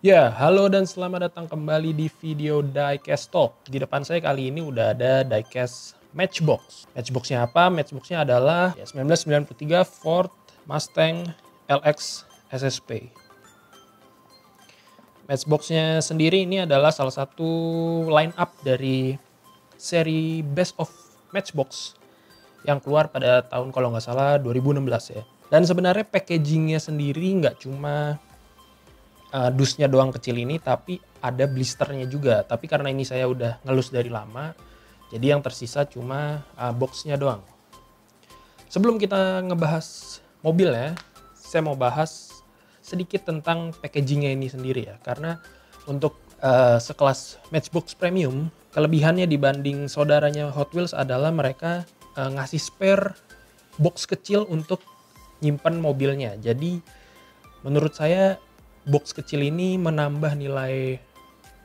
Ya, halo dan selamat datang kembali di video Diecast Talk. Di depan saya kali ini udah ada Diecast Matchbox. Matchboxnya apa? Matchboxnya adalah 1993 Ford Mustang LX SSP. Matchboxnya sendiri ini adalah salah satu line up dari seri Best of Matchbox yang keluar pada tahun kalau nggak salah 2016 ya. Dan sebenarnya packagingnya sendiri nggak cuma dusnya doang kecil ini, tapi ada blisternya juga. Tapi karena ini saya udah ngelus dari lama, jadi yang tersisa cuma boxnya doang. Sebelum kita ngebahas mobil ya, saya mau bahas sedikit tentang packagingnya ini sendiri ya. Karena untuk sekelas Matchbox Premium, kelebihannya dibanding saudaranya Hot Wheels adalah mereka ngasih spare box kecil untuk nyimpen mobilnya. Jadi menurut saya box kecil ini menambah nilai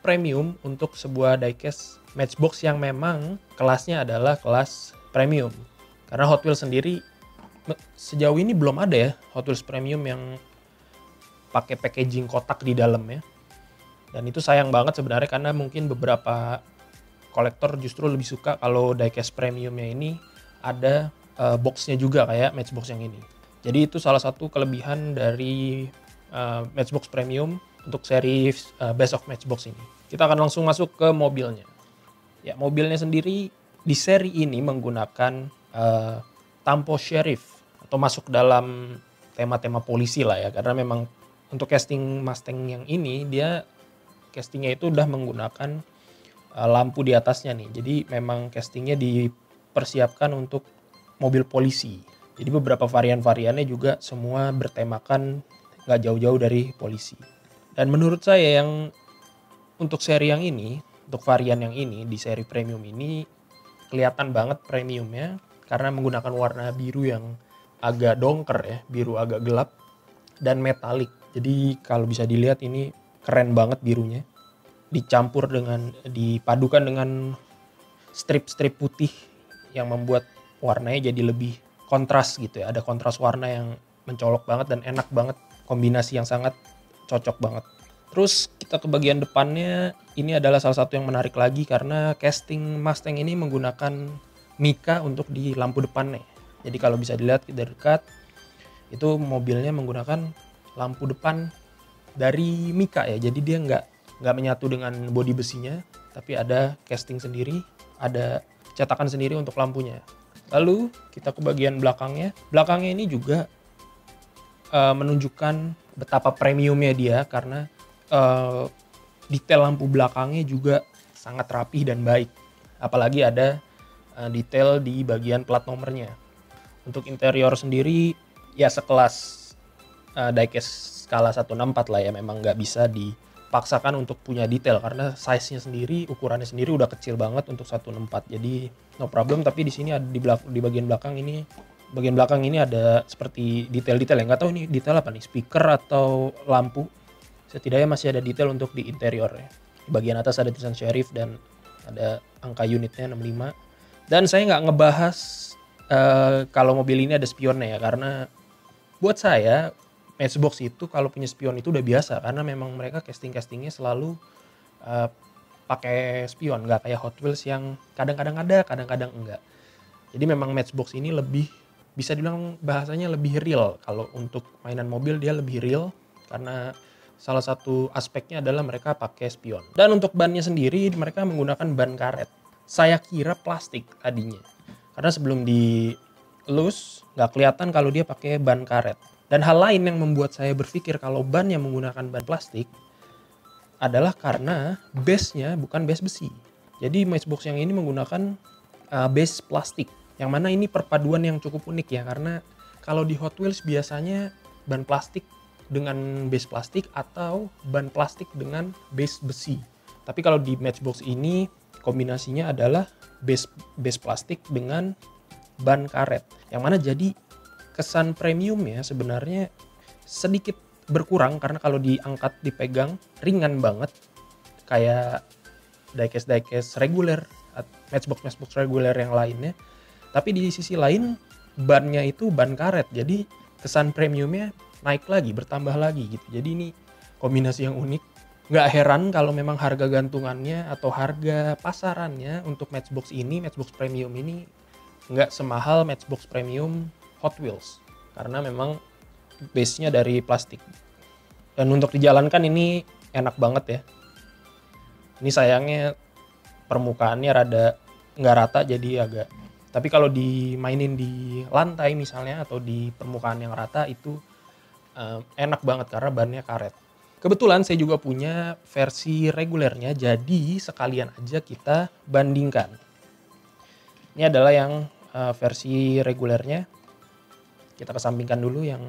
premium untuk sebuah diecast Matchbox yang memang kelasnya adalah kelas premium. Karena Hot Wheels sendiri sejauh ini belum ada ya Hot Wheels premium yang pakai packaging kotak di dalam ya. Dan itu sayang banget sebenarnya karena mungkin beberapa kolektor justru lebih suka kalau diecast premiumnya ini ada boxnya juga kayak Matchbox yang ini. Jadi itu salah satu kelebihan dari Matchbox Premium untuk seri Best of Matchbox ini. Kita akan langsung masuk ke mobilnya. Ya, mobilnya sendiri di seri ini menggunakan tampo sheriff atau masuk dalam tema-tema polisi lah ya, karena memang untuk casting Mustang yang ini dia castingnya itu udah menggunakan lampu di atasnya nih. Jadi memang castingnya dipersiapkan untuk mobil polisi. Jadi beberapa varian-variannya juga semua bertemakan nggak jauh-jauh dari polisi. Dan menurut saya yang untuk seri yang ini, untuk varian yang ini di seri premium ini kelihatan banget premiumnya karena menggunakan warna biru yang agak dongker ya, biru agak gelap dan metalik. Jadi kalau bisa dilihat ini keren banget birunya. Dipadukan dengan strip-strip putih yang membuat warnanya jadi lebih kontras gitu ya. Ada kontras warna yang mencolok banget dan enak banget, kombinasi yang sangat cocok banget. Terus kita ke bagian depannya, ini adalah salah satu yang menarik lagi karena casting Mustang ini menggunakan mica untuk di lampu depannya. Jadi kalau bisa dilihat dari dekat, itu mobilnya menggunakan lampu depan dari mica ya. Jadi dia nggak menyatu dengan bodi besinya, tapi ada casting sendiri, ada cetakan sendiri untuk lampunya. Lalu kita ke bagian belakangnya. Belakangnya ini juga menunjukkan betapa premiumnya dia karena detail lampu belakangnya juga sangat rapih dan baik. Apalagi ada detail di bagian plat nomornya. Untuk interior sendiri ya sekelas diecast skala 164 lah ya, memang nggak bisa dipaksakan untuk punya detail karena size-nya sendiri, ukurannya sendiri udah kecil banget untuk 164. Jadi no problem, tapi di sini ada di bagian belakang ini. Bagian belakang ini ada seperti detail-detail yang nggak tahu ini detail apa nih, speaker atau lampu. Setidaknya masih ada detail untuk di interior ya. Di bagian atas ada tulisan Sheriff dan ada angka unitnya 65. Dan saya nggak ngebahas kalau mobil ini ada spionnya ya, karena buat saya Matchbox itu kalau punya spion itu udah biasa karena memang mereka casting-castingnya selalu pakai spion, nggak kayak Hot Wheels yang kadang-kadang ada, kadang-kadang enggak. Jadi memang Matchbox ini lebih, bisa dibilang bahasanya lebih real. Kalau untuk mainan mobil dia lebih real karena salah satu aspeknya adalah mereka pakai spion. Dan untuk bannya sendiri mereka menggunakan ban karet. Saya kira plastik tadinya. Karena sebelum dilus nggak kelihatan kalau dia pakai ban karet. Dan hal lain yang membuat saya berpikir kalau ban yang menggunakan ban plastik adalah karena base-nya bukan base besi. Jadi Matchbox yang ini menggunakan base plastik. Yang mana ini perpaduan yang cukup unik ya, karena kalau di Hot Wheels biasanya ban plastik dengan base plastik atau ban plastik dengan base besi. Tapi kalau di Matchbox ini kombinasinya adalah base plastik dengan ban karet. Yang mana jadi kesan premiumnya sebenarnya sedikit berkurang karena kalau diangkat dipegang ringan banget kayak diecast reguler, Matchbox reguler yang lainnya. Tapi di sisi lain bannya itu ban karet, jadi kesan premiumnya naik lagi, bertambah lagi gitu. Jadi ini kombinasi yang unik Nggak heran kalau memang harga gantungannya atau harga pasarannya untuk Matchbox ini, Matchbox Premium ini nggak semahal Matchbox Premium Hot Wheels. Karena memang base-nya dari plastik. Dan untuk dijalankan ini enak banget ya. Ini sayangnya permukaannya rada nggak rata jadi agak. Tapi kalau dimainin di lantai misalnya atau di permukaan yang rata itu enak banget karena bannya karet. Kebetulan saya juga punya versi regulernya, jadi sekalian aja kita bandingkan. Ini adalah yang versi regulernya. Kita kesampingkan dulu yang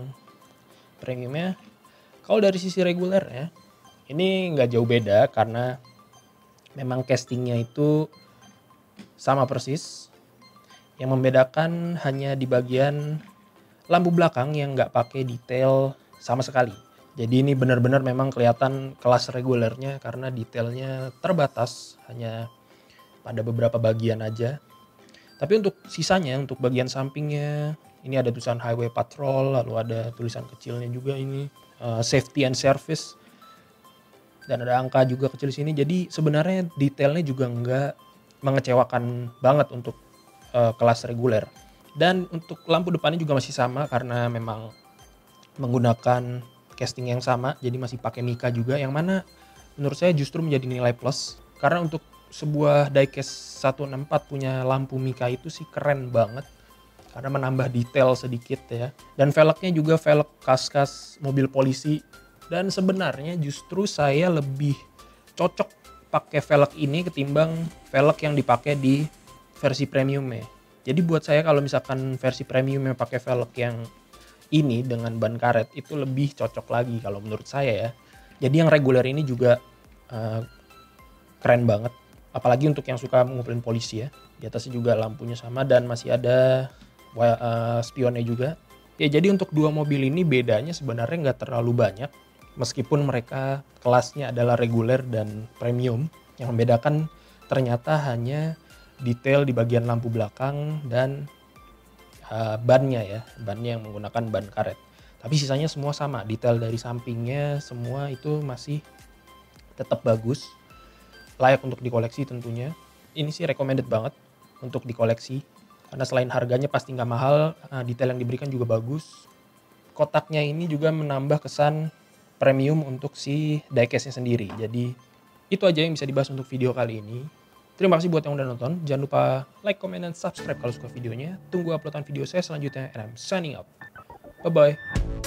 premiumnya. Kalau dari sisi regulernya, ini nggak jauh beda karena memang castingnya itu sama persis. Yang membedakan hanya di bagian lampu belakang yang nggak pakai detail sama sekali. Jadi ini benar-benar memang kelihatan kelas regulernya karena detailnya terbatas hanya pada beberapa bagian aja. Tapi untuk sisanya, untuk bagian sampingnya, ini ada tulisan Highway Patrol, lalu ada tulisan kecilnya juga ini Safety and Service. Dan ada angka juga kecil di sini. Jadi sebenarnya detailnya juga nggak mengecewakan banget untuk kelas reguler. Dan untuk lampu depannya juga masih sama karena memang menggunakan casting yang sama, jadi masih pakai mica juga, yang mana menurut saya justru menjadi nilai plus. Karena untuk sebuah diecast 164 punya lampu mica itu sih keren banget. Karena menambah detail sedikit ya. Dan velgnya juga velg kas-kas mobil polisi. Dan sebenarnya justru saya lebih cocok pakai velg ini ketimbang velg yang dipakai di versi premiumnya. Jadi buat saya kalau misalkan versi premium yang pakai velg yang ini dengan ban karet itu lebih cocok lagi kalau menurut saya ya. Jadi yang reguler ini juga keren banget. Apalagi untuk yang suka ngumpulin polisi ya. Di atasnya juga lampunya sama dan masih ada spionnya juga. Ya jadi untuk dua mobil ini bedanya sebenarnya nggak terlalu banyak. Meskipun mereka kelasnya adalah reguler dan premium. Yang membedakan ternyata hanya detail di bagian lampu belakang dan bannya ya, bannya yang menggunakan ban karet. Tapi sisanya semua sama, detail dari sampingnya semua itu masih tetap bagus, layak untuk dikoleksi tentunya. Ini sih recommended banget untuk dikoleksi, karena selain harganya pasti nggak mahal, detail yang diberikan juga bagus. Kotaknya ini juga menambah kesan premium untuk si diecast-nya sendiri. Jadi itu aja yang bisa dibahas untuk video kali ini. Terima kasih buat yang udah nonton. Jangan lupa like, comment, dan subscribe kalau suka videonya. Tunggu uploadan video saya selanjutnya. And I'm signing out. Bye-bye.